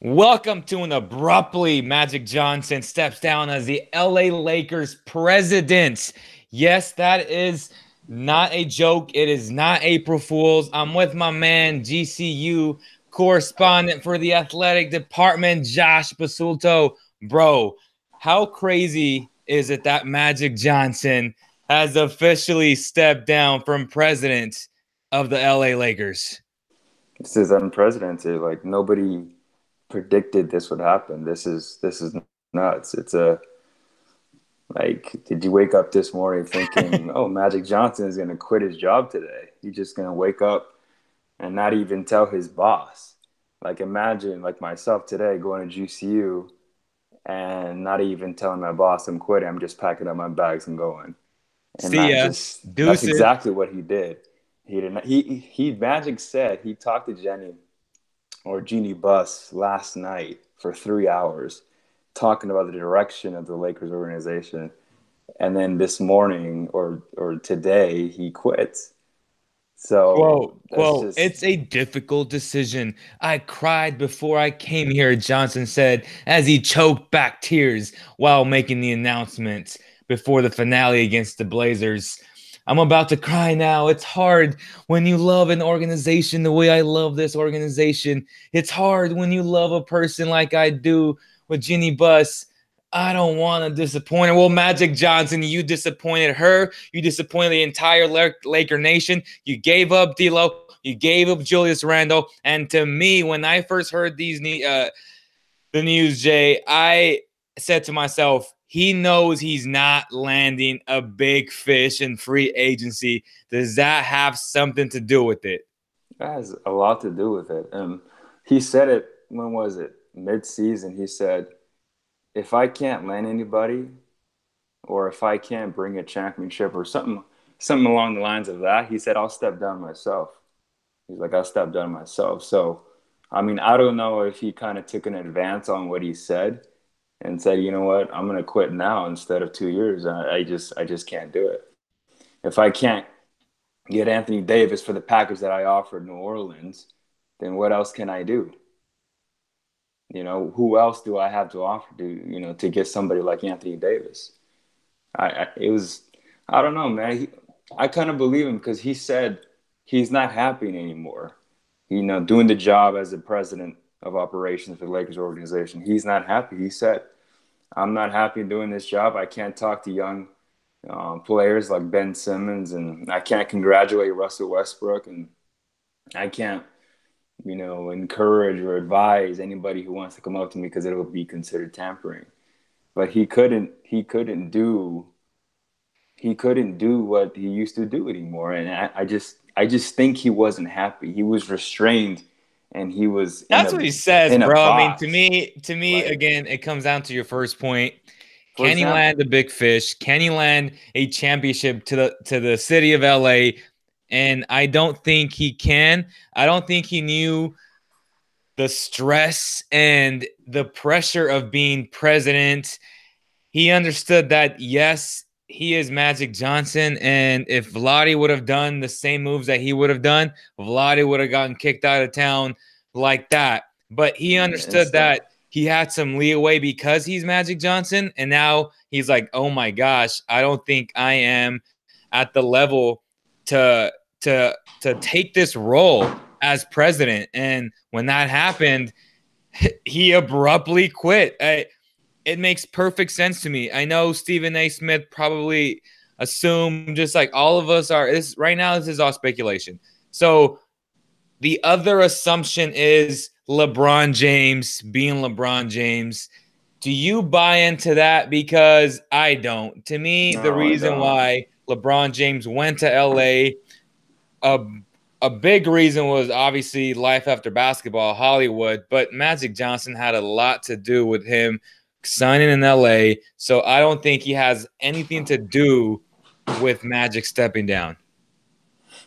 Welcome to an abruptly Magic Johnson steps down as the LA Lakers president. Yes, that is not a joke. It is not April Fool's. I'm with my man, GCU correspondent for the athletic department, Josh Basulto. Bro, how crazy is it that Magic Johnson has officially stepped down from president of the LA Lakers? This is unprecedented. Like nobody predicted this would happen. This is nuts. It's a like, did you wake up this morning thinking, oh, Magic Johnson is going to quit his job today? He's just going to wake up and not even tell his boss. Like imagine like myself today going to GCU and not even telling my boss I'm quitting. I'm just packing up my bags and going. And See ya. that's Deuces. exactly what he did. He did not, he Magic said he talked to Jeannie Buss last night for 3 hours talking about the direction of the Lakers organization. And then this morning or today he quits. So that's Quote, just it's a difficult decision. I cried before I came here, Johnson said as he choked back tears while making the announcement before the finale against the Blazers. I'm about to cry now. It's hard when you love an organization the way I love this organization. It's hard when you love a person like I do with Jeannie Buss. I don't want to disappoint her. Well, Magic Johnson, you disappointed her. You disappointed the entire Laker nation. You gave up D'Lo. You gave up Julius Randle. And to me, when I first heard the news, Jay, I said to myself, he knows he's not landing a big fish in free agency. Does that have something to do with it? that has a lot to do with it. He said it, when was it? Mid-season. He said, if I can't land anybody, or if I can't bring a championship or something along the lines of that, he said, I'll step down myself. He's like, I'll step down myself. So, I mean, I don't know if he kind of took an advance on what he said and said, you know what, I'm going to quit now instead of 2 years. I just can't do it. If I can't get Anthony Davis for the package that I offered New Orleans, then what else can I do? You know, who else do I have to offer to get somebody like Anthony Davis? It was, I don't know, man. I kind of believe him because he said he's not happy anymore. Doing the job as the president of operations for the Lakers organization, he's not happy. He said, I'm not happy doing this job. I can't talk to young players like Ben Simmons, and I can't congratulate Russell Westbrook, and I can't, encourage or advise anybody who wants to come up to me because it will be considered tampering. But he couldn't do what he used to do anymore, and I just think he wasn't happy. He was restrained, and he was That's what he says, in a bro. I mean, to box. me, to me, Like, again, it comes down to your first point. for Can he example, land the big fish? Can he land a championship to the city of LA? And I don't think he can. I don't think he knew the stress and the pressure of being president. He understood that, yes, he is Magic Johnson. And if Vladi would have done the same moves that he would have done, Vladi would have gotten kicked out of town like that. But he understood instead, that he had some leeway because he's Magic Johnson. And now he's like, oh my gosh, I don't think I am at the level to to take this role as president. And when that happened, he abruptly quit. It makes perfect sense to me. I know Stephen A. Smith probably assumed, just like all of us are. This right now, this is all speculation. So the other assumption is LeBron James being LeBron James. Do you buy into that? Because I don't. To me, the no, I reason don't. why LeBron James went to LA, a a big reason was obviously life after basketball, Hollywood, but Magic Johnson had a lot to do with him signing in LA. So I don't think he has anything to do with Magic stepping down.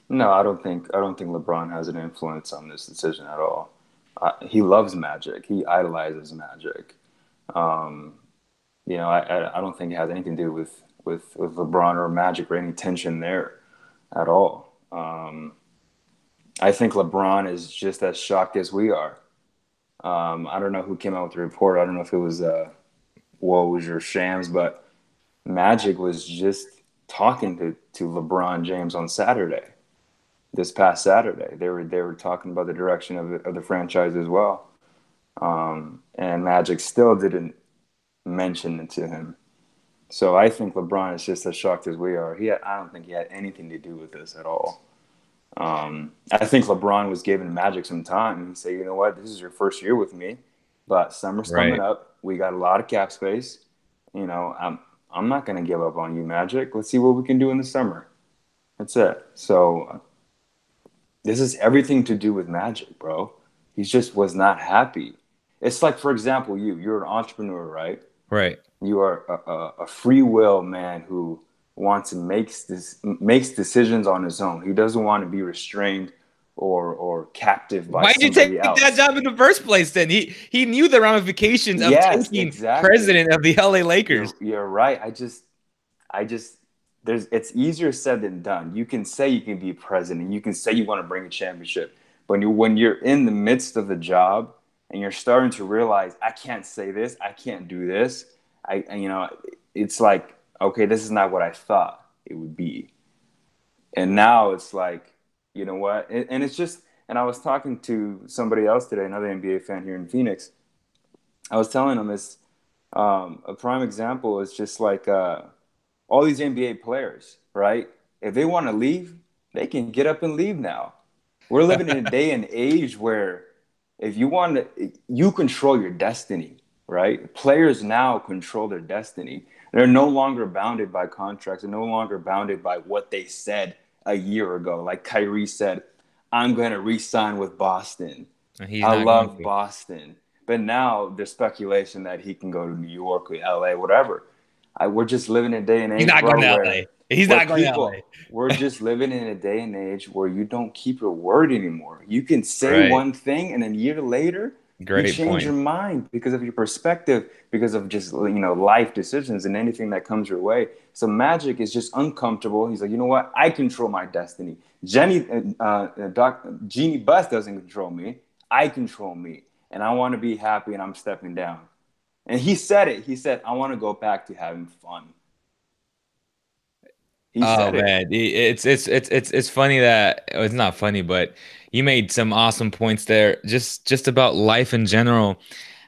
No, I don't think LeBron has an influence on this decision at all. He loves Magic. He idolizes Magic. Um, I don't think it has anything to do with LeBron or Magic or any tension there at all. I think LeBron is just as shocked as we are. I don't know who came out with the report. I don't know if it was Woj or Shams, but Magic was just talking to LeBron James on Saturday, this past Saturday. They were talking about the direction of the franchise as well. And Magic still didn't mention it to him. So I think LeBron is just as shocked as we are. I don't think he had anything to do with this at all. I think LeBron was giving Magic some time. He said, you know what, this is your first year with me, but summer's coming up. We got a lot of cap space. You know, I'm not going to give up on you, Magic. Let's see what we can do in the summer. That's it. So this is everything to do with Magic, bro. He just was not happy. It's like, for example, you're an entrepreneur, right? Right. You are a free will man who wants to makes decisions on his own. He doesn't want to be restrained or captive by Why'd you take somebody else. that job in the first place then? He knew the ramifications of taking president of the LA Lakers. You're right. It's easier said than done. You can say you can be president. You can say you want to bring a championship. But when you're in the midst of the job and you're starting to realize, I can't say this, I can't do this, it's like, okay, this is not what I thought it would be. And now it's like, you know what? And it's just, and I was talking to somebody else today, another NBA fan here in Phoenix. I was telling him it's a prime example is just like all these NBA players, right? If they want to leave, they can get up and leave now. We're living in a day and age where if you want to, you control your destiny, right? Players now control their destiny. They're no longer bounded by contracts. They're no longer bounded by what they said a year ago. Like Kyrie said, I'm going to re-sign with Boston. I love Boston. But now there's speculation that he can go to New York or LA, whatever. We're just living in a day and age. He's not going to LA. He's not going to LA. We're just living in a day and age where you don't keep your word anymore. You can say one thing and then a year later, you change your mind because of your perspective, because of just, life decisions and anything that comes your way. So Magic is just uncomfortable. He's like, you know what? I control my destiny. Jeannie Buss doesn't control me. I control me. And I want to be happy and I'm stepping down. And he said it. He said, I want to go back to having fun. He said it. Man. It's funny that it's not funny, but you made some awesome points there. Just about life in general.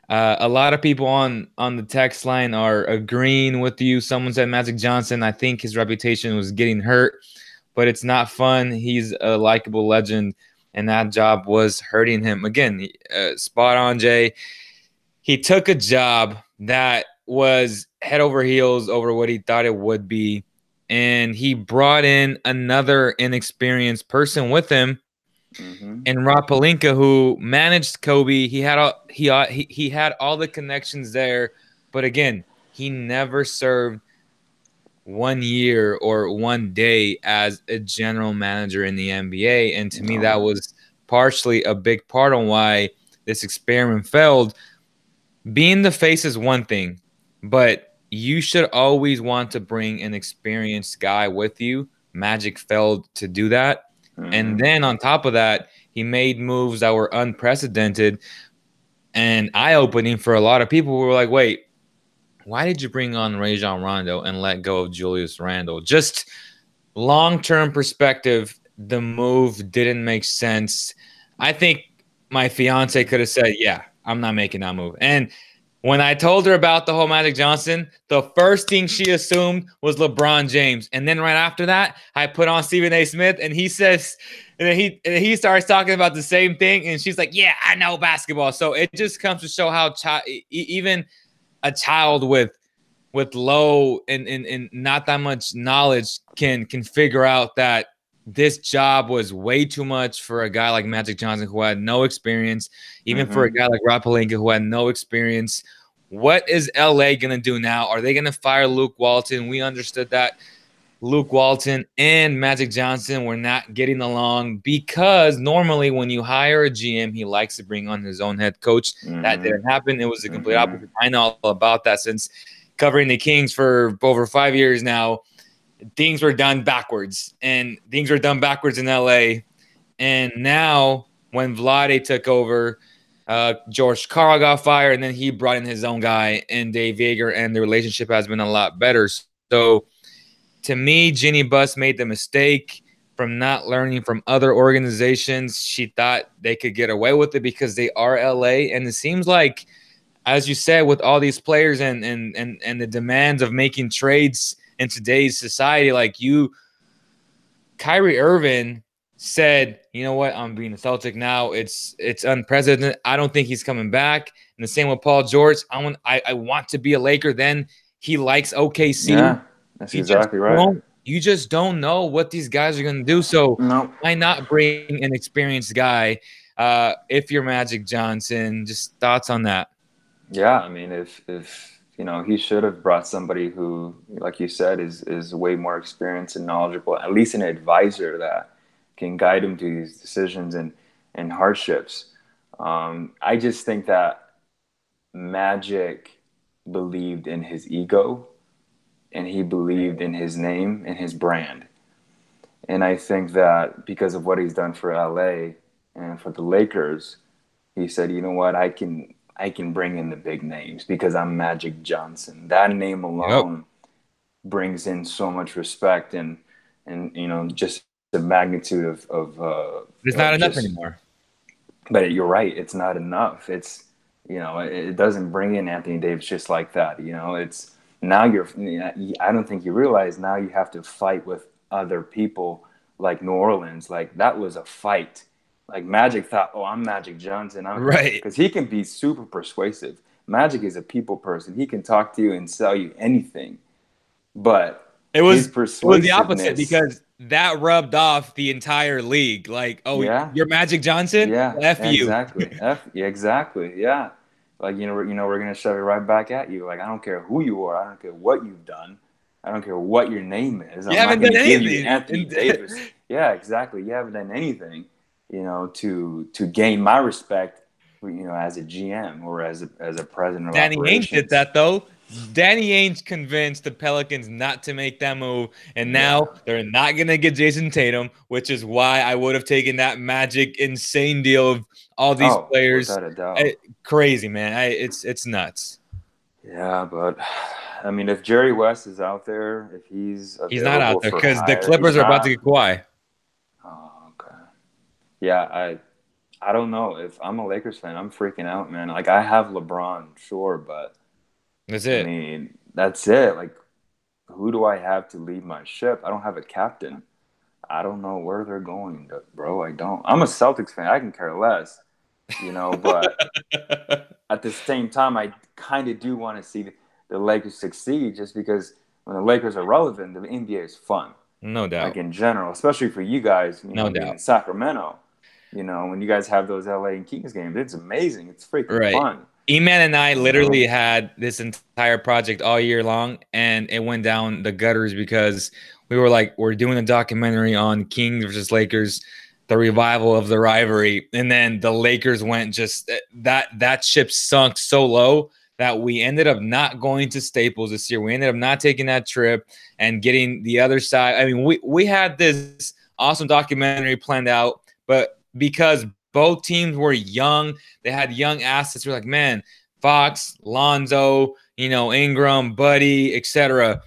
A lot of people on the text line are agreeing with you. Someone said Magic Johnson, I think his reputation was getting hurt, but it's not fun. He's a likable legend, and that job was hurting him. Again, spot on, Jay. He took a job that was head over heels over what he thought it would be, and he brought in another inexperienced person with him, and Rob Pelinka, who managed Kobe. He had all the connections there, but again, he never served 1 year or 1 day as a general manager in the NBA, and to me, that was partially a big part on why this experiment failed. Being the face is one thing, but you should always want to bring an experienced guy with you. Magic failed to do that. And then on top of that, he made moves that were unprecedented and eye-opening for a lot of people who were like, wait, why did you bring on Rajon Rondo and let go of Julius Randle? Just long-term perspective, the move didn't make sense. I think my fiance could have said, yeah, I'm not making that move. And when I told her about the whole Magic Johnson, the first thing she assumed was LeBron James. And then right after that, I put on Stephen A. Smith, and he says, and then he starts talking about the same thing, and she's like, yeah, I know basketball. So it just comes to show how even a child with low and not that much knowledge can figure out that this job was way too much for a guy like Magic Johnson who had no experience, even for a guy like Rob Pelinka who had no experience. What is LA going to do now? Are they going to fire Luke Walton? We understood that Luke Walton and Magic Johnson were not getting along because normally when you hire a GM, he likes to bring on his own head coach. That didn't happen. It was the complete opposite. I know all about that since covering the Kings for over 5 years now. Things were done backwards, and things were done backwards in LA. And now when Vlade took over, George Karl got fired, and then he brought in his own guy and Dave Yeager, and the relationship has been a lot better. So to me, Ginny Buss made the mistake from not learning from other organizations. She thought they could get away with it because they are LA, and it seems like, as you said, with all these players and the demands of making trades in today's society, like Kyrie Irving said, you know what, I'm being a Celtic now. It's unprecedented. I don't think he's coming back. And the same with Paul George. I want to be a Laker. Then he likes OKC. Yeah, that's exactly right. You just don't know what these guys are going to do. So Nope. why not bring an experienced guy if you're Magic Johnson? Just thoughts on that. Yeah, I mean, if you know, he should have brought somebody who, like you said, is way more experienced and knowledgeable, at least an advisor that can guide him through these decisions and hardships. I just think that Magic believed in his ego and he believed in his name and his brand. And I think that because of what he's done for LA and for the Lakers, he said, you know what, I can bring in the big names because I'm Magic Johnson. That name alone brings in so much respect and you know, just the magnitude It's not enough anymore. But you're right, it's not enough. It's, you know, it doesn't bring in Anthony Davis just like that. You know, it's now I don't think you realize now you have to fight with other people like New Orleans. Like that was a fight. Like Magic thought, oh, I'm Magic Johnson. Right. Because he can be super persuasive. Magic is a people person. He can talk to you and sell you anything. But it was the opposite because that rubbed off the entire league. Like, oh, yeah, you're Magic Johnson? Yeah, F exactly. you. Exactly. Yeah. Like, we're gonna shove it right back at you. Like, I don't care who you are. I don't care what you've done. I don't care what your name is. I'm not gonna give you Anthony Davis. Yeah, exactly. You haven't done anything, you know, to gain my respect, you know, as a GM or as a president of Danny operations. Ainge did that though. Danny Ainge convinced the Pelicans not to make that move, and now they're not gonna get Jason Tatum, which is why I would have taken that Magic insane deal of all these players. Without a doubt. Crazy, man. It's nuts. Yeah, but I mean, if Jerry West is out there, if he's not out there because the Clippers are about to get Kawhi. Oh, okay. Yeah, I don't know. If I'm a Lakers fan, I'm freaking out, man. Like, I have LeBron, sure, but that's it. I mean, that's it. Like, who do I have to lead my ship? I don't have a captain. I don't know where they're going, bro. I don't. I'm a Celtics fan. I can care less, you know, but at the same time, I kind of do want to see the Lakers succeed just because when the Lakers are relevant, the NBA is fun. No doubt. Like, in general, especially for you guys, you know, no doubt. In Sacramento, you know, when you guys have those LA and Kings games, it's amazing. It's freaking fun. E-Man and I literally had this entire project all year long, and it went down the gutters because we were like, we're doing a documentary on Kings versus Lakers, the revival of the rivalry, and then the Lakers went just that ship sunk so low that we ended up not going to Staples this year. We ended up not taking that trip and getting the other side. I mean, we had this awesome documentary planned out, but because both teams were young, they had young assets. We're like, man, Fox, Lonzo, you know, Ingram, Buddy, etc.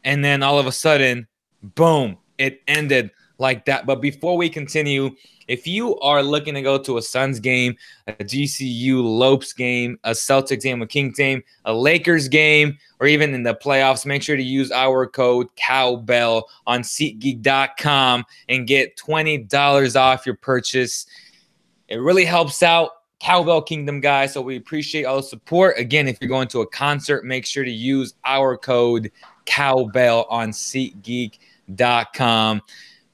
And then all of a sudden, boom, it ended like that. But before we continue, if you are looking to go to a Suns game, a GCU Lopes game, a Celtics game, a Kings game, a Lakers game, or even in the playoffs, make sure to use our code COWBELL on SeatGeek.com and get $20 off your purchase. It really helps out Cowbell Kingdom, guys, so we appreciate all the support. Again, if you're going to a concert, make sure to use our code COWBELL on SeatGeek.com.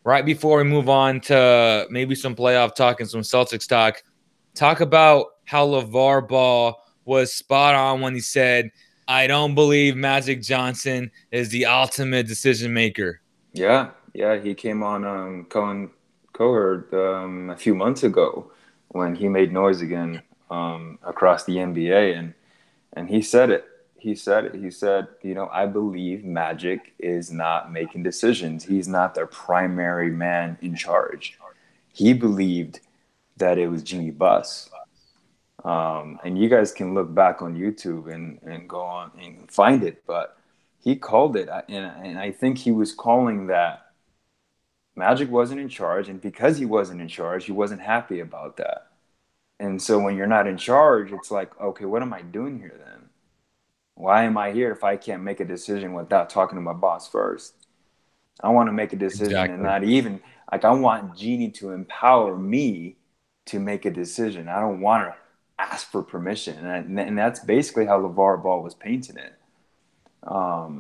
Right before we move on to maybe some playoff talk and some Celtics talk about how LeVar Ball was spot on when he said, I don't believe Magic Johnson is the ultimate decision maker. Yeah, he came on Cohort a few months ago when he made noise again across the NBA, and he said it. He said, you know, I believe Magic is not making decisions. He's not their primary man in charge. He believed that it was Jimmy Buss. And you guys can look back on YouTube and go on and find it. But he called it, and I think he was calling that Magic wasn't in charge, and because he wasn't in charge, he wasn't happy about that. And so when you're not in charge, it's like, okay, what am I doing here then? Why am I here if I can't make a decision without talking to my boss first? I want to make a decision and Exactly. not even like I want Genie to empower me to make a decision. I don't want to ask for permission, and that's basically how LeVar Ball was painting it.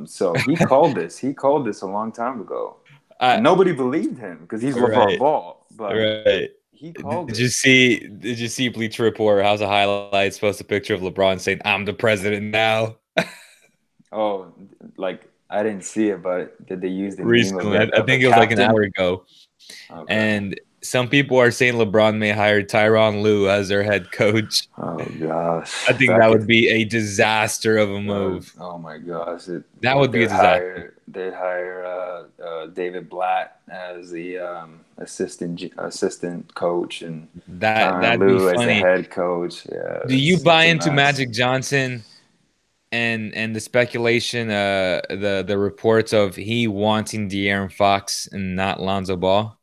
So he called this. He called this a long time ago, I and nobody believed him because he's LeVar right, Ball. But right. he called Did it. you see? Did you see Bleacher Report? How's a highlights post a picture of LeBron saying, "I'm the president now"? Oh, like I didn't see it, but did they use the meme Recently, I of a think it was like an captain? hour ago. Okay. And some people are saying LeBron may hire Tyronn Lue as their head coach. Oh gosh, I think that that would could. be a disaster of a move. Oh my gosh! That would be a disaster. They'd hire David Blatt as the assistant coach and Tyronn That'd be Lue as the funny. head coach. Yeah, Do you buy it's a into mess. Magic Johnson and the speculation, the reports of he wanting De'Aaron Fox and not Lonzo Ball?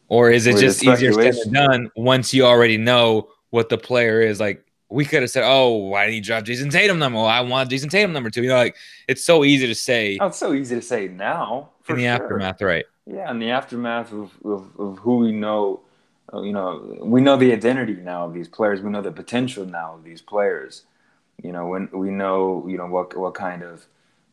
Or is it With the just easier said than speculation, done once you already know what the player is? Like we could have said, "Oh, why didn't you draft Jason Tatum number? Well, I want Jason Tatum number 2." You know, like it's so easy to say oh, it's so easy to say now in for the sure. aftermath, right? Yeah, in the aftermath of who we know, we know the identity now of these players. We know the potential now of these players. When we know, what kind of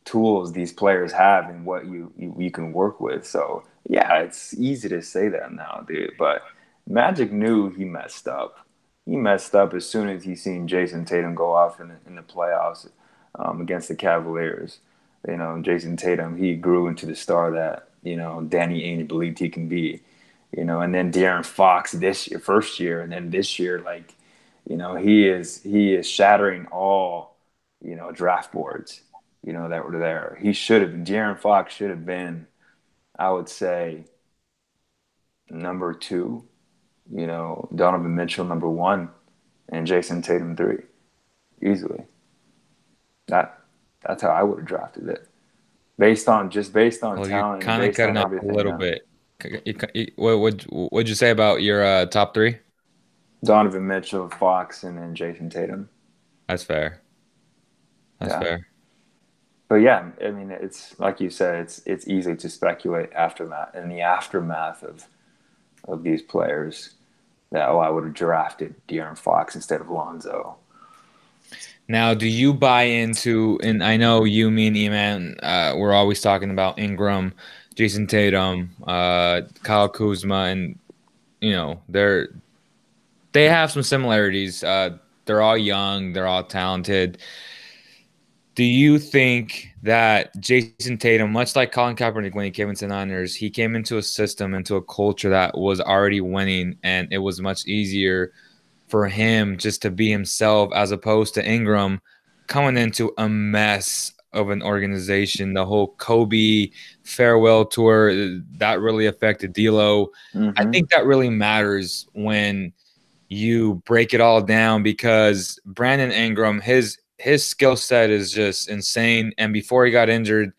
tools these players have and what you can work with. So yeah, it's easy to say that now, dude. But Magic knew he messed up. He messed up as soon as he seen Jason Tatum go off in the playoffs against the Cavaliers. Jason Tatum, he grew into the star that Danny Ainge believed he can be. And then De'Aaron Fox this year, first year, and then this year, like he is shattering all draft boards that were there. He should have been. De'Aaron Fox should have been, I would say, number two. Donovan Mitchell number one, and Jason Tatum three, easily. That that's how I would have drafted it, based on Well, you're talent and kind of based on cutting off a everything. lit'll bit. What'd you say about your top three? Donovan Mitchell, Fox, and then Jason Tatum. That's fair. That's Yeah. fair. But yeah, I mean, it's like you said, it's easy to speculate in the aftermath of these players that I would have drafted De'Aaron Fox instead of Lonzo. Now, do you buy into? And I know you, me, and Eman, we're always talking about Ingram, Jason Tatum, Kyle Kuzma, and they have some similarities. They're all young, they're all talented. Do you think that Jason Tatum, much like Colin Kaepernick when he came into the Niners, he came into a system, into a culture that was already winning, and it was much easier for him just to be himself as opposed to Ingram coming into a mess of an organization? The whole Kobe farewell tour, that really affected D'Lo. I Mm-hmm. think that really matters when you break it all down because Brandon Ingram, his skill set is just insane. And before he got injured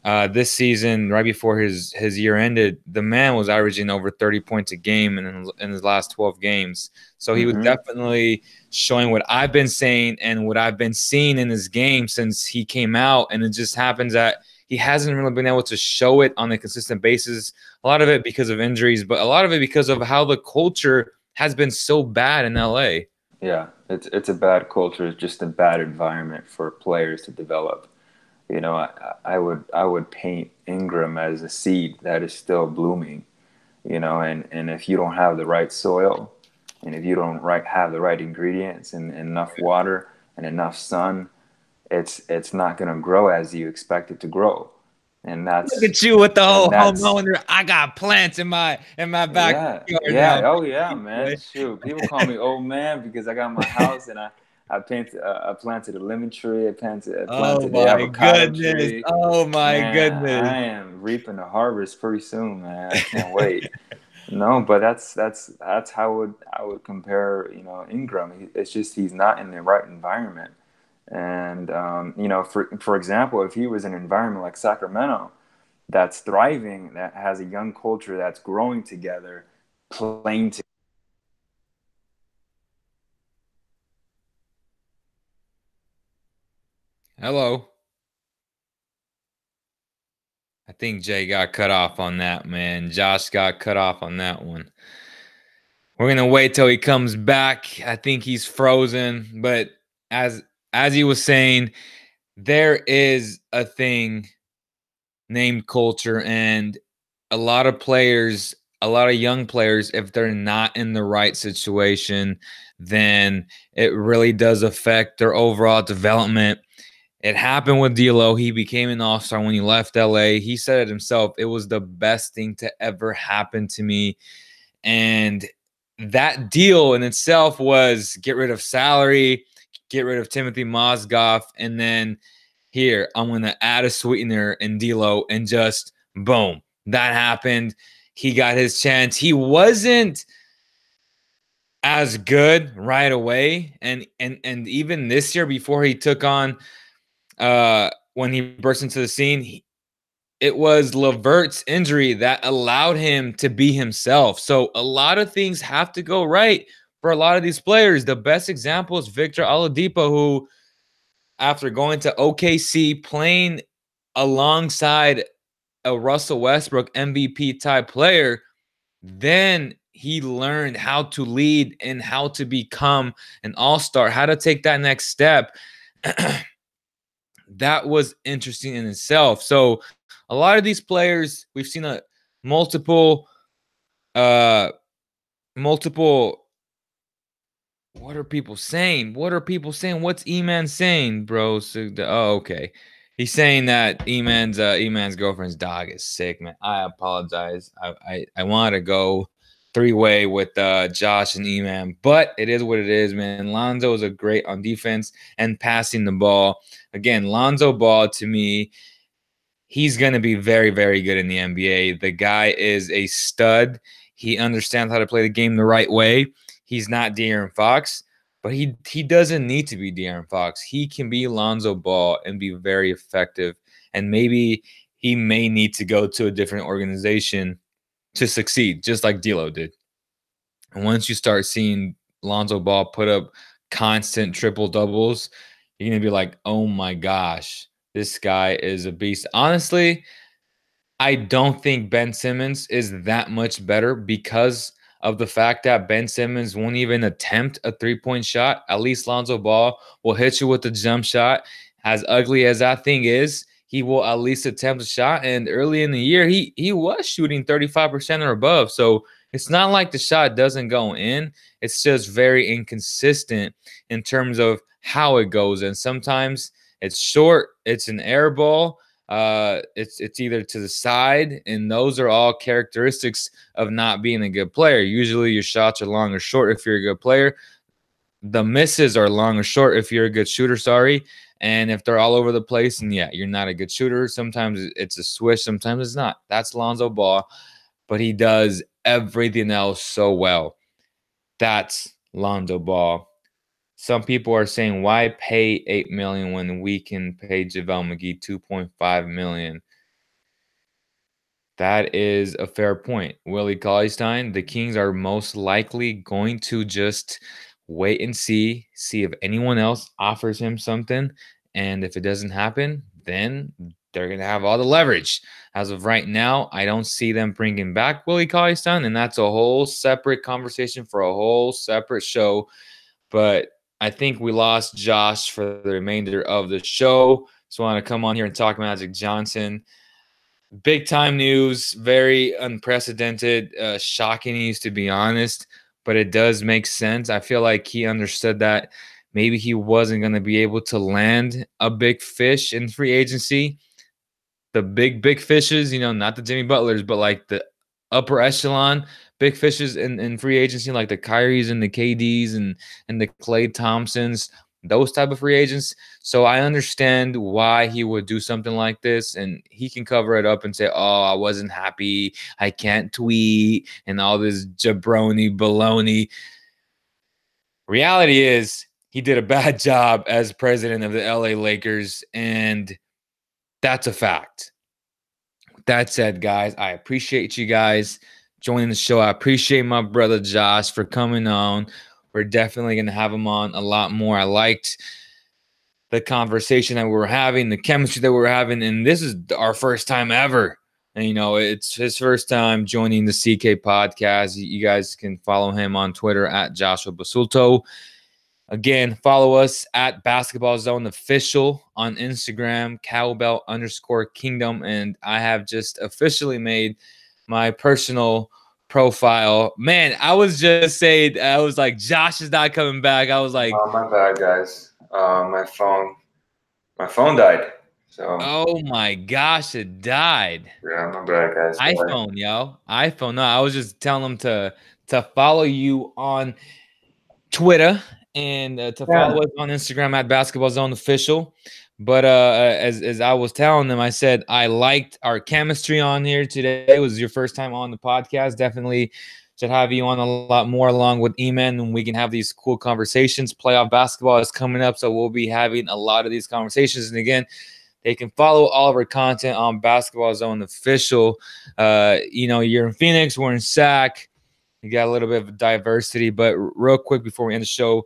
this season, right before his year ended, the man was averaging over 30 points a game in his last 12 games. So he was Mm-hmm. definitely showing what I've been saying and what I've been seeing in his game since he came out. And it just happens that he hasn't really been able to show it on a consistent basis. A lot of it because of injuries, but a lot of it because of how the culture has been so bad in LA. Yeah, it's a bad culture. It's just a bad environment for players to develop. I would paint Ingram as a seed that is still blooming. And if you don't have the right soil, and if you don't have the right ingredients and enough water and enough sun, it's not going to grow as you expect it to grow. And Look that's at you with the and whole that's homeowner. I got plants in my Yeah, backyard now. yeah, oh yeah, man. Shoot, people call me old man because I got my house and I planted a lemon tree, I Oh planted the my avocado goodness. tree. Oh my Man, goodness. I am reaping the harvest pretty soon, man. I can't wait. No, but that's how I would compare, you know, Ingram. It's just he's not in the right environment. And you know, for example, if he was in an environment like Sacramento that's thriving, that has a young culture that's growing together, playing together. Hello. I think Jay got cut off on that, man. Josh got cut off on that one. We're gonna wait till he comes back. I think he's frozen, but as as he was saying, there is a thing named culture, and a lot of players, a lot of young players, if they're not in the right situation, then it really does affect their overall development. It happened with D'Lo. He became an all-star when he left LA. He said it himself. It was the best thing to ever happen to me. And that deal in itself was get rid of salary, get rid of Timothy Mozgov, and then here, I'm going to add a sweetener in D'Lo, and just boom, that happened. He got his chance. He wasn't as good right away, and even this year before he took on when he burst into the scene, it was Levert's injury that allowed him to be himself. So a lot of things have to go right for a lot of these players. The best example is Victor Oladipo, who after going to OKC, playing alongside a Russell Westbrook MVP type player, then he learned how to lead and how to become an all-star, how to take that next step. That was interesting in itself. So a lot of these players, we've seen a multiple uh multiple what are people saying? What are people saying? What's E-Man saying, bro? So okay. He's saying that E-Man's girlfriend's dog is sick, man. I apologize. I want to go three-way with Josh and E-Man, but it is what it is, man. Lonzo is a great on defense and passing the ball. Again, Lonzo Ball to me, he's going to be very, very good in the NBA. The guy is a stud. He understands how to play the game the right way. He's not De'Aaron Fox, but he doesn't need to be De'Aaron Fox. He can be Lonzo Ball and be very effective. And maybe he may need to go to a different organization to succeed, just like D'Lo did. And once you start seeing Lonzo Ball put up constant triple doubles, you're going to be like, oh my gosh, this guy is a beast. Honestly, I don't think Ben Simmons is that much better because of the fact that Ben Simmons won't even attempt a three-point shot. At least Lonzo Ball will hit you with the jump shot. As ugly as that thing is, he will at least attempt a shot. And early in the year, he was shooting 35% or above. So it's not like the shot doesn't go in. It's just very inconsistent in terms of how it goes. And sometimes it's short, it's an air ball. It's either to the side, and those are all characteristics of not being a good player. Usually your shots are long or short if you're a good player. The misses are long or short if you're a good shooter, sorry. And if they're all over the place, and yeah, you're not a good shooter. Sometimes it's a swish, sometimes it's not. That's Lonzo Ball, but he does everything else so well. That's Lonzo Ball. Some people are saying, why pay $8 million when we can pay JaVale McGee $2.5 million? That is a fair point. Willie Cauley-Stein, the Kings are most likely going to just wait and see if anyone else offers him something. And if it doesn't happen, then they're going to have all the leverage. As of right now, I don't see them bringing back Willie Cauley-Stein, and that's a whole separate conversation for a whole separate show. But I think we lost Josh for the remainder of the show. So I want to come on here and talk Magic Johnson. Big time news, very unprecedented, shocking news to be honest, but it does make sense. I feel like he understood that maybe he wasn't going to be able to land a big fish in free agency. The big fishes, not the Jimmy Butlers, but like the upper echelon big fishes in free agency, like the Kyries and the KDs and the Klay Thompsons. those type of free agents. So I understand why he would do something like this, and he can cover it up and say, oh, I wasn't happy, I can't tweet, and all this jabroni baloney. Reality is he did a bad job as president of the LA Lakers, and that's a fact. That said, guys, I appreciate you guys joining the show. I appreciate my brother Josh for coming on. We're definitely going to have him on a lot more. I liked the conversation that we were having, the chemistry that we were having, and this is our first time ever. And, you know, it's his first time joining the CK podcast. You guys can follow him on Twitter at Joshua Basulto. Again, follow us at Basketball Zone Official on Instagram, Cowbell_Kingdom. And I have just officially made my personal profile. Man, I was just saying, I was like, Josh is not coming back. I was like, oh, my bad, guys. My phone died. So oh my gosh, it died. yeah, my bad, guys. iPhone, yo. iPhone. No, I was just telling them to follow you on Twitter and to follow us on Instagram at Basketball Zone Official. But as I was telling them, I said I liked our chemistry on here today. It was your first time on the podcast. Definitely should have you on a lot more along with Eman, and we can have these cool conversations. Playoff basketball is coming up, so we'll be having a lot of these conversations. And again, they can follow all of our content on Basketball Zone Official. You know, you're in Phoenix, we're in SAC. You got a little bit of diversity, but real quick before we end the show,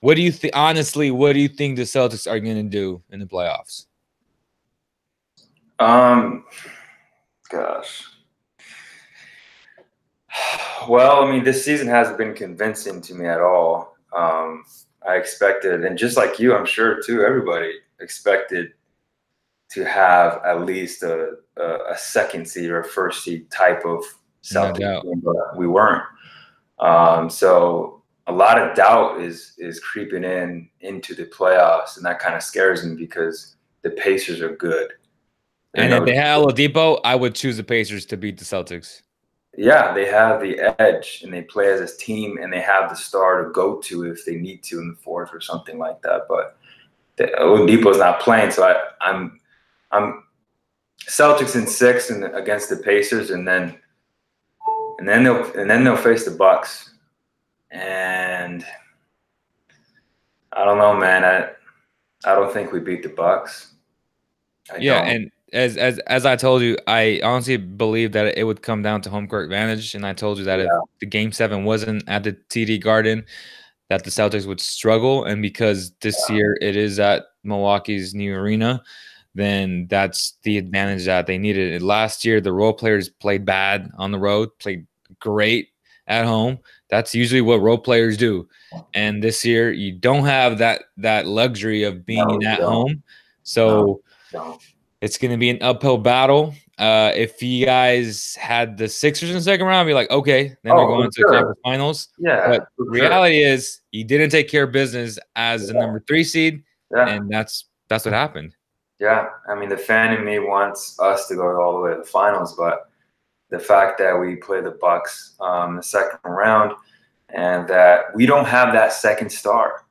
what do you think? Honestly, what do you think the Celtics are going to do in the playoffs? Gosh. Well, I mean, this season hasn't been convincing to me at all. I expected, and just like you, I'm sure too, everybody expected to have at least a second seed or a first seed type of Celtics team, but we weren't. So a lot of doubt is creeping into the playoffs, and that kind of scares me because the Pacers are good. And if they had Oladipo, I would choose the Pacers to beat the Celtics. Yeah, they have the edge, and they play as a team, and they have the star to go to if they need to in the fourth or something like that. But Oladipo's not playing, so I'm Celtics in 6 and against the Pacers, and then they'll face the Bucks. And I don't know, man. I don't think we beat the Bucks. And as I told you, I honestly believe that it would come down to home court advantage. And I told you that if the Game 7 wasn't at the TD Garden, that the Celtics would struggle. And because this year it is at Milwaukee's new arena, then that's the advantage that they needed. Last year, the role players played bad on the road, played great at home. That's usually what role players do. And this year, you don't have that luxury of being at home. So it's going to be an uphill battle. If you guys had the Sixers in the second round, I'd be like, okay, then they're going to the conference finals. Yeah. But reality is you didn't take care of business as the number 3 seed, and that's what happened. Yeah, I mean, the fan in me wants us to go all the way to the finals, but the fact that we play the Bucks in the second round and that we don't have that second star.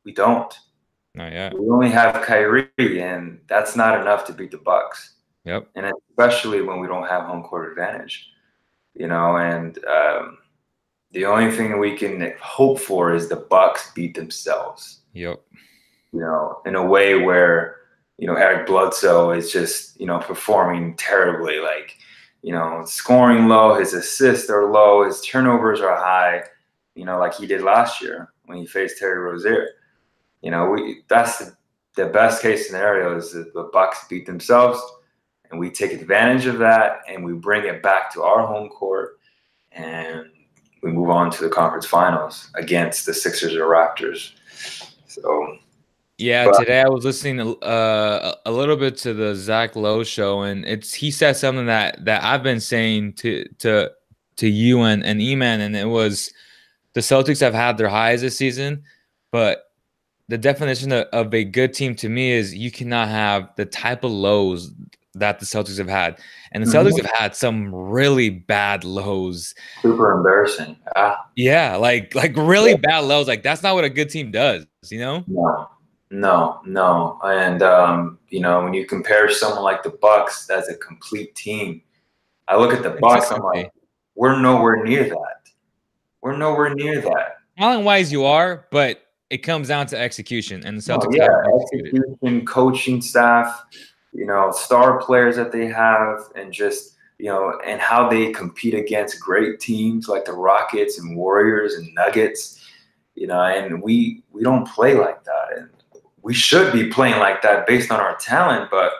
We don't. Not yet. We only have Kyrie, and that's not enough to beat the Bucks. Yep. And especially when we don't have home court advantage, you know, and the only thing we can hope for is the Bucks beat themselves. Yep. You know, in a way where, you know, Eric Bledsoe is just, you know, performing terribly, like, you know, scoring low, his assists are low, his turnovers are high, you know, like he did last year when he faced Terry Rozier. You know, that's the best case scenario is that the Bucks beat themselves and we take advantage of that and we bring it back to our home court and we move on to the conference finals against the Sixers or Raptors. So yeah, today I was listening a little bit to the Zach Lowe show, and he said something that I've been saying to you and Eman, and it was the Celtics have had their highs this season, but the definition of a good team to me is you cannot have the type of lows that the Celtics have had, and the Celtics have had some really bad lows. Super embarrassing. Yeah, like really bad lows. Like that's not what a good team does, you know? No. No, no. And you know, when you compare someone like the Bucks as a complete team, I look at the Bucks, I'm like, Consistency. we're nowhere near that. We're nowhere near that. Talent-wise, you are, but it comes down to execution, and the No, Celtics yeah, haven't executed. execution, coaching staff, you know, star players that they have, and just, you know, and how they compete against great teams like the Rockets and Warriors and Nuggets, you know, and we don't play like that, and we should be playing like that based on our talent, but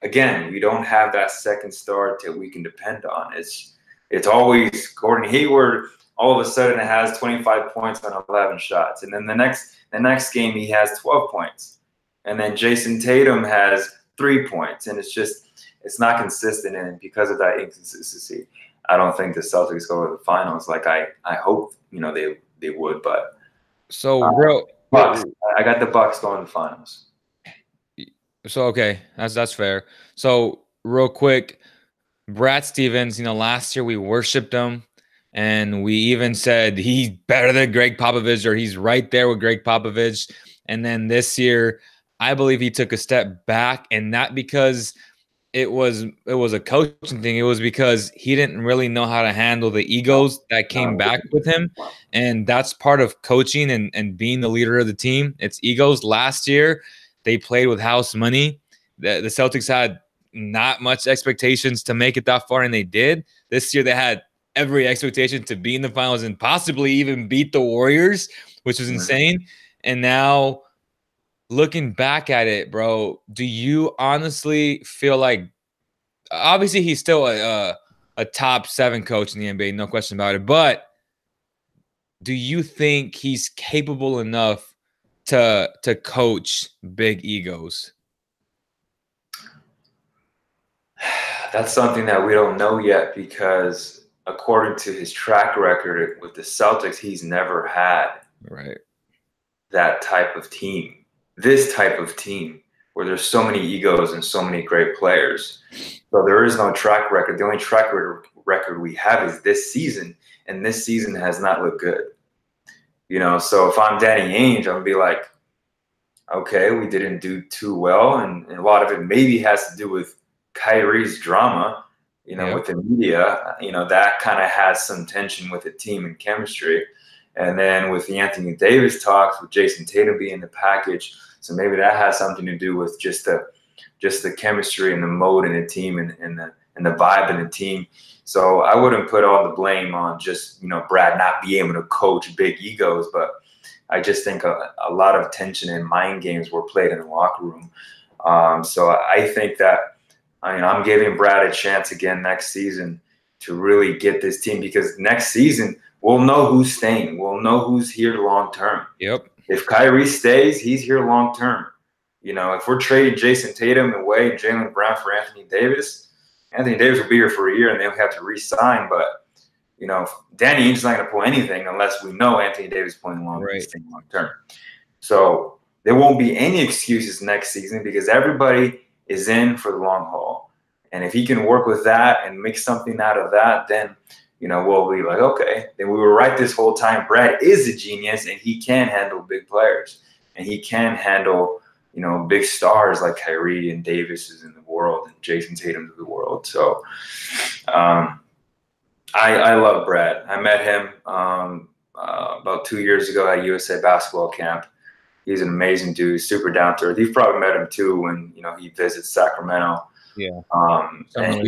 again, we don't have that second star that we can depend on. It's always Gordon Hayward. All of a sudden, it has 25 points on 11 shots, and then the next game he has 12 points, and then Jason Tatum has 3 points, and it's not consistent, and because of that inconsistency, I don't think the Celtics go to the finals like I hope they would, but So, uh, Bucks. real, I got the Bucks going to the finals. so okay, that's fair. So, real quick, Brad Stevens, last year we worshipped him and we even said he's better than Greg Popovich or he's right there with Greg Popovich. And then this year, I believe he took a step back, and not because it was a coaching thing. It was because he didn't really know how to handle the egos that came back with him. And that's part of coaching and being the leader of the team. It's egos. Last year, they played with house money. The Celtics had not much expectations to make it that far, and they did. This year, they had every expectation to be in the finals and possibly even beat the Warriors, which was insane. And now, looking back at it, bro, do you honestly feel like, obviously he's still a top 7 coach in the NBA, no question about it, but do you think he's capable enough to coach big egos? That's something that we don't know yet because according to his track record with the Celtics, he's never had Right. that type of team, this type of team where there's so many egos and so many great players. So there is no track record. The only track record we have is this season, and this season has not looked good. You know, so if I'm Danny Ainge, I'm gonna be like, okay, we didn't do too well, and a lot of it maybe has to do with Kyrie's drama, with the media, that kind of has some tension with the team and chemistry. And then with the Anthony Davis talks, with Jason Tatum being in the package, so maybe that has something to do with just the chemistry and the mode in the team and the vibe in the team. So I wouldn't put all the blame on just Brad not being able to coach big egos, but I just think a lot of tension and mind games were played in the locker room. So I think that I'm giving Brad a chance again next season to really get this team, because next season we'll know who's staying. We'll know who's here long term. Yep. If Kyrie stays, he's here long term. If we're trading Jason Tatum away and Jaylen Brown for Anthony Davis will be here for a year and they'll have to re-sign. But Danny Ainge is not going to pull anything unless we know Anthony Davis is playing long term. So there won't be any excuses next season because everybody is in for the long haul. And if he can work with that and make something out of that, then we'll be like, okay, then we were right this whole time. Brad is a genius and he can handle big players and he can handle big stars like Kyrie and Davis in the world and Jason Tatum of the world. So I love Brad. I met him about 2 years ago at USA basketball camp. He's an amazing dude, super down to earth. You've probably met him too when he visits Sacramento. Yeah. And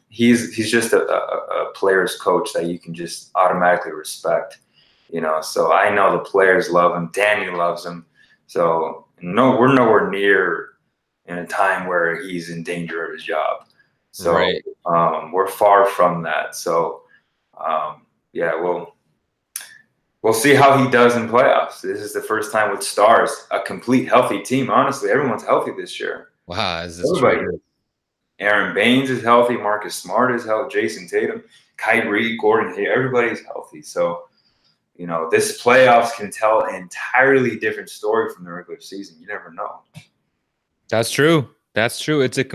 he's just a player's coach that you can just automatically respect. So I know the players love him. Danny loves him. So no, we're nowhere near in a time where he's in danger of his job. So we're far from that. So yeah, we'll see how he does in playoffs. This is the first time with stars, a complete healthy team. Honestly, everyone's healthy this year. Wow, is this true? Aaron Baines is healthy. Marcus Smart is healthy. Jason Tatum, Kyrie, Gordon, everybody's healthy. So this playoffs can tell an entirely different story from the regular season. You never know. That's true. That's true. It's a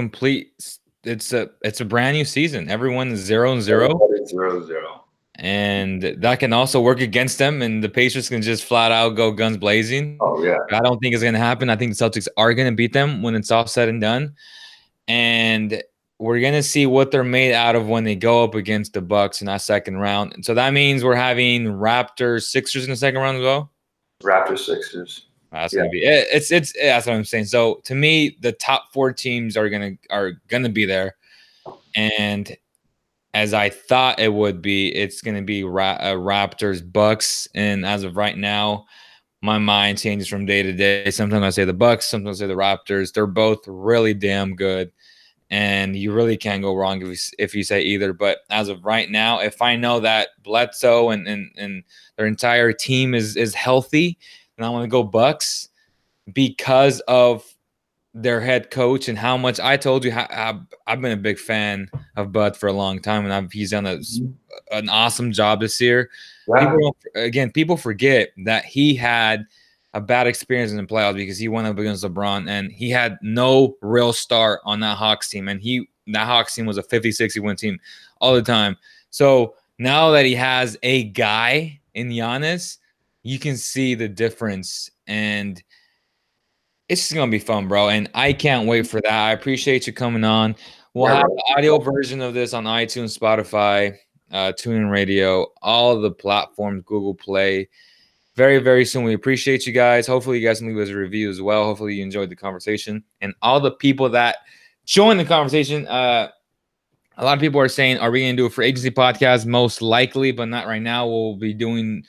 brand new season. Everyone's 0-0. 0-0. and that can also work against them. And the Pacers can just flat out go guns blazing. Oh yeah. I don't think it's going to happen. I think the Celtics are going to beat them when it's all said and done. And we're going to see what they're made out of when they go up against the Bucks in that second round. And so that means we're having Raptors, Sixers in the second round as well. Raptors, Sixers. That's gonna be it's that's what I'm saying. So to me, the top 4 teams are gonna be there, and as I thought it would be, it's gonna be Raptors, Bucks, and as of right now, my mind changes from day to day. Sometimes I say the Bucks, sometimes I say the Raptors. They're both really damn good, and you really can't go wrong if you say either. But as of right now, if I know that Bledsoe and their entire team is healthy, and I want to go Bucks because of their head coach and how much I told you. I've been a big fan of Bud for a long time, and he's done an awesome job this year. Yeah. People forget that he had a bad experience in the playoffs because he went up against LeBron, and he had no real star on that Hawks team, and that Hawks team was a 50-60 win team all the time. So now that he has a guy in Giannis, you can see the difference, and it's just going to be fun, bro. And I can't wait for that. I appreciate you coming on. We'll have the audio version of this on iTunes, Spotify, TuneIn Radio, all of the platforms, Google Play, very, very soon. We appreciate you guys. Hopefully you guys can leave us a review as well. Hopefully you enjoyed the conversation. And all the people that joined the conversation, a lot of people are saying, are we going to do a free agency podcast? Most likely, but not right now. We'll be doing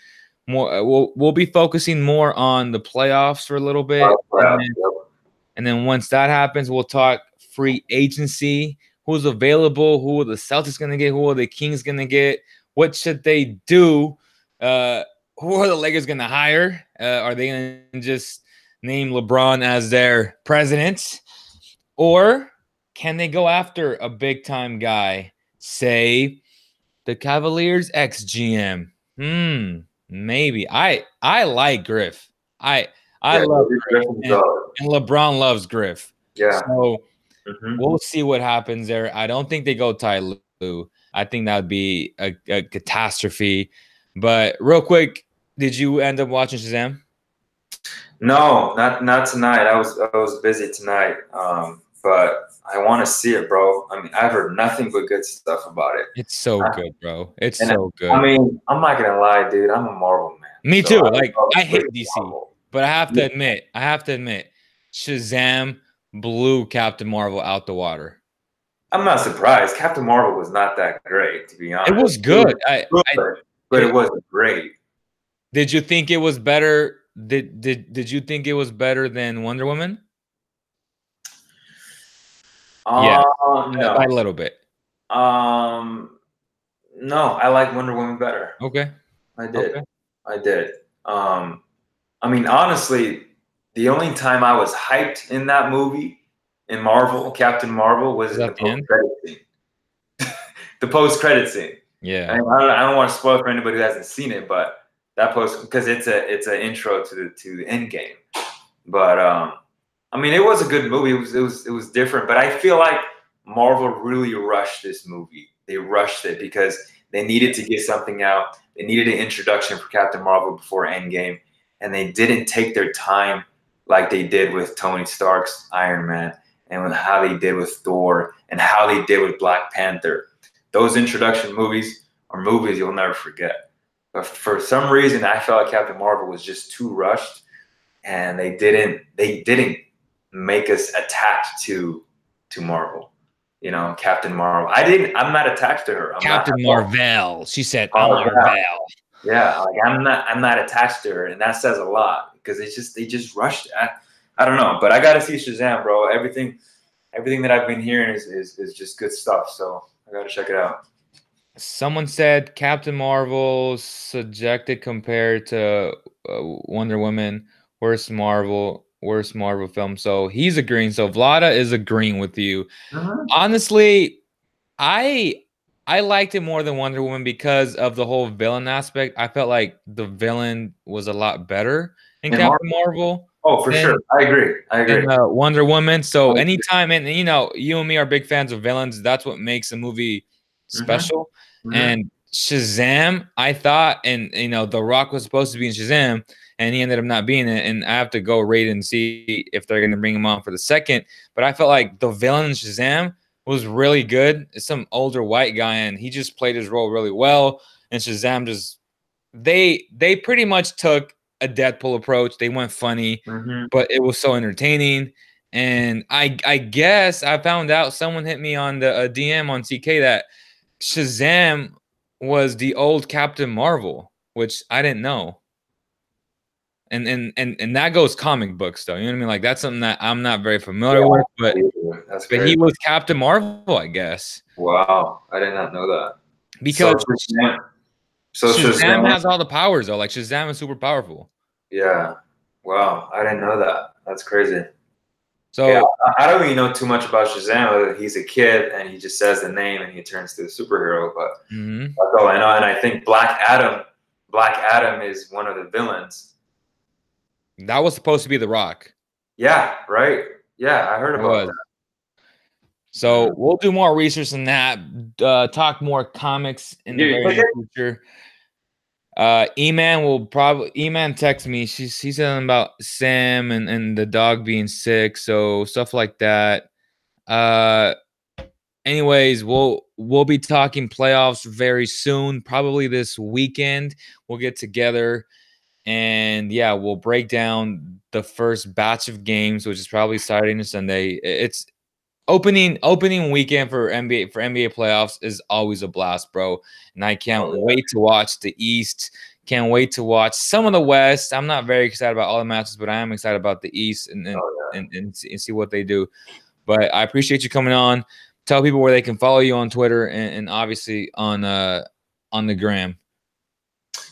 more. We'll be focusing more on the playoffs for a little bit. And then once that happens, we'll talk free agency. Who's available? Who are the Celtics going to get? Who are the Kings going to get? What should they do? Who are the Lakers going to hire? Are they going to just name LeBron as their president? Or can they go after a big-time guy, say the Cavaliers ex-GM? Maybe. I like Griff. I love Griff, and LeBron loves Griff. Yeah. So we'll see what happens there. I don't think they go Ty Lue. I think that would be a catastrophe. But real quick, did you end up watching Shazam? No, not tonight. I was busy tonight. But I want to see it, bro. I mean, I've heard nothing but good stuff about it. It's so good, bro. It's so good. I mean, I'm not gonna lie, dude. I'm a Marvel man. Me too. I hate DC, but I have to admit, Shazam blew Captain Marvel out the water. I'm not surprised. Captain Marvel was not that great, to be honest. It was good. But it wasn't great. Did you think it was better? Did you think it was better than Wonder Woman? Yeah, no. By a little bit. No, I like Wonder Woman better. Okay. I did. I mean, honestly, the only time I was hyped in that movie, in Marvel, Captain Marvel, was the post-credit scene. The post-credit scene. Yeah. I don't want to spoil for anybody who hasn't seen it, but that because it's an intro to the end game. But I mean, it was a good movie. It was different, but I feel like Marvel really rushed this movie. They rushed it because they needed to get something out. They needed an introduction for Captain Marvel before Endgame, and they didn't take their time like they did with Tony Stark's Iron Man, and with how they did with Thor, and how they did with Black Panther. Those introduction movies are movies you'll never forget. But for some reason, I felt like Captain Marvel was just too rushed, and they didn't make us attached to Marvel. You know, Captain Marvel. I'm not attached to her. Captain Marvel. She said, Marvel. Yeah, like I'm not attached to her, and that says a lot because they just rushed it. I don't know, but I gotta see Shazam, bro. Everything that I've been hearing is just good stuff. So I gotta check it out. Someone said Captain Marvel subjected compared to Wonder Woman, worst Marvel film. So he's agreeing. So Vlada is agreeing with you. Honestly, I liked it more than Wonder Woman because of the whole villain aspect. I felt like the villain was a lot better in Captain Marvel. Oh, for sure. I agree. Than, Wonder Woman. So anytime, and you know, you and me are big fans of villains. That's what makes a movie special. And Shazam, I thought, and you know, The Rock was supposed to be in Shazam, and he ended up not being it. And I have to go rate and see if they're going to bring him on for the second. But I felt like the villain in Shazam was really good. It's some older white guy, and he just played his role really well. And Shazam just they pretty much took a Deadpool approach. They went funny, but it was so entertaining. And I guess I found out, someone hit me on the DM on CK, that Shazam was the old Captain Marvel, which I didn't know. And that goes comic books though. You know what I mean? Like, that's something that I'm not very familiar with, but he was Captain Marvel, I guess. Wow, I did not know that. Because so Shazam has all the powers though. Like, Shazam is super powerful. Yeah. Wow, I didn't know that. That's crazy. So yeah, I don't really know too much about Shazam. He's a kid and he just says the name and he turns to a superhero, but that's all I know. And I think Black Adam is one of the villains. That was supposed to be The Rock. Yeah, right. Yeah, I heard about that. So we'll do more research on that. Talk more comics in the very near future. E-Man text me. She's saying about Sam and the dog being sick, so stuff like that. Anyways, we'll be talking playoffs very soon, probably this weekend. We'll get together and yeah, we'll break down the first batch of games, which is probably Saturday and Sunday. It's opening weekend for NBA playoffs is always a blast, bro. And I can't wait to watch the East. Can't wait to watch some of the West. I'm not very excited about all the matches, but I am excited about the East and see what they do. But I appreciate you coming on. Tell people where they can follow you on Twitter and obviously on the gram.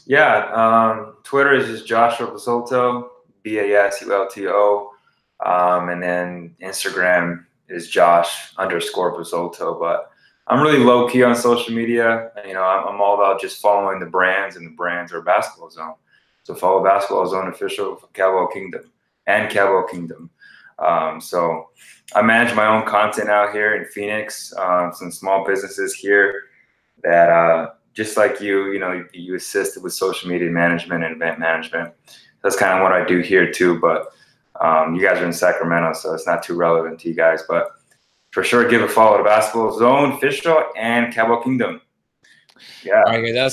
Yeah, Twitter is just Joshua Basulto, BASULTO, and then Instagram is Josh_Basulto. But I'm really low key on social media. You know, I'm all about just following the brands, and the brands are Basketball Zone. So follow Basketball Zone official for Cowbell Kingdom and Cowbell Kingdom. So I manage my own content out here in Phoenix. Some small businesses here that just like you know, you assist with social media management and event management. That's kind of what I do here too. But you guys are in Sacramento, so it's not too relevant to you guys. But for sure, give a follow to Basketball Zone official and Cowbell Kingdom. Yeah. All right,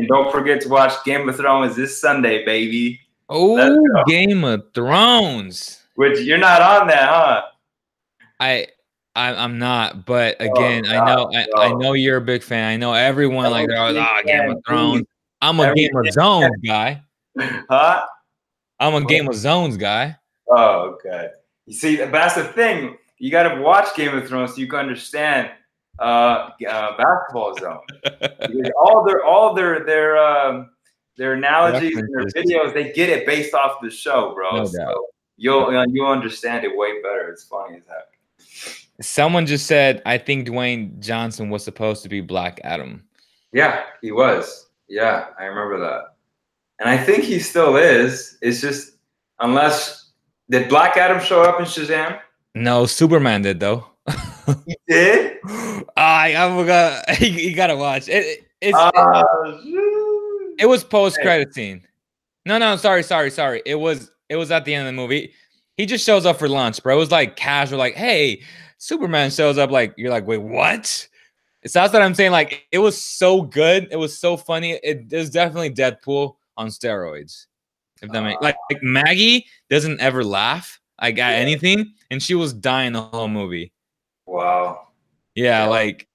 don't forget to watch Game of Thrones this Sunday, baby. Oh, Game of Thrones. Which you're not on that, huh? I'm not, but again, I know you're a big fan. I know everyone like Game of Thrones. I'm a Game of Zones guy. Huh? I'm a Game of Zones guy. Oh, okay. You see, that's the thing. You got to watch Game of Thrones so you can understand Basketball Zone. Because all their analogies and their videos, they get it based off the show, bro. No so doubt. You'll understand it way better. It's funny as heck. Someone just said, I think Dwayne Johnson was supposed to be Black Adam. Yeah, he was. Yeah, I remember that. And I think he still is. It's just, did Black Adam show up in Shazam? No, Superman did though. He did? I forgot. You gotta watch it. It was post-credit scene. No, sorry. It was at the end of the movie. He just shows up for lunch, bro. It was like casual, like, hey, Superman shows up. Like, you're like, wait, what? So that's what I'm saying. Like, it was so good. It was so funny. It is definitely Deadpool on steroids. If that makes like Maggie doesn't ever laugh at anything, and she was dying the whole movie. Wow. Yeah, like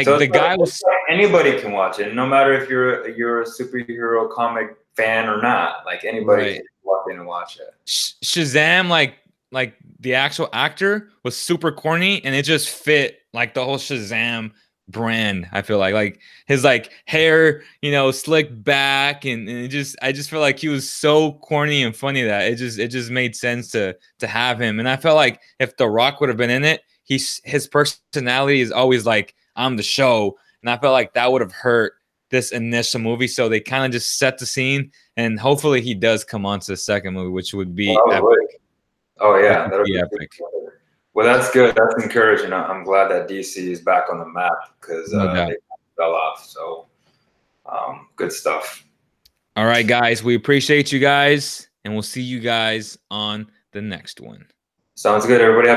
so the guy was. Anybody can watch it, no matter if you're a superhero comic fan or not. Like anybody can walk in and watch it. Shazam, like the actual actor was super corny, and it just fit like the whole Shazam brand. I feel like his like hair, you know, slicked back, and I just feel like he was so corny and funny that it just made sense to have him. And I felt like if The Rock would have been in it, his personality is always like, I'm the show, and I felt like that would have hurt this initial movie. So they kind of just set the scene, and hopefully he does come on to the second movie, which would be epic. Oh yeah, that'll be epic. Well, that's good. That's encouraging. I'm glad that DC is back on the map because they fell off. So good stuff. All right, guys. We appreciate you guys, and we'll see you guys on the next one. Sounds good, everybody.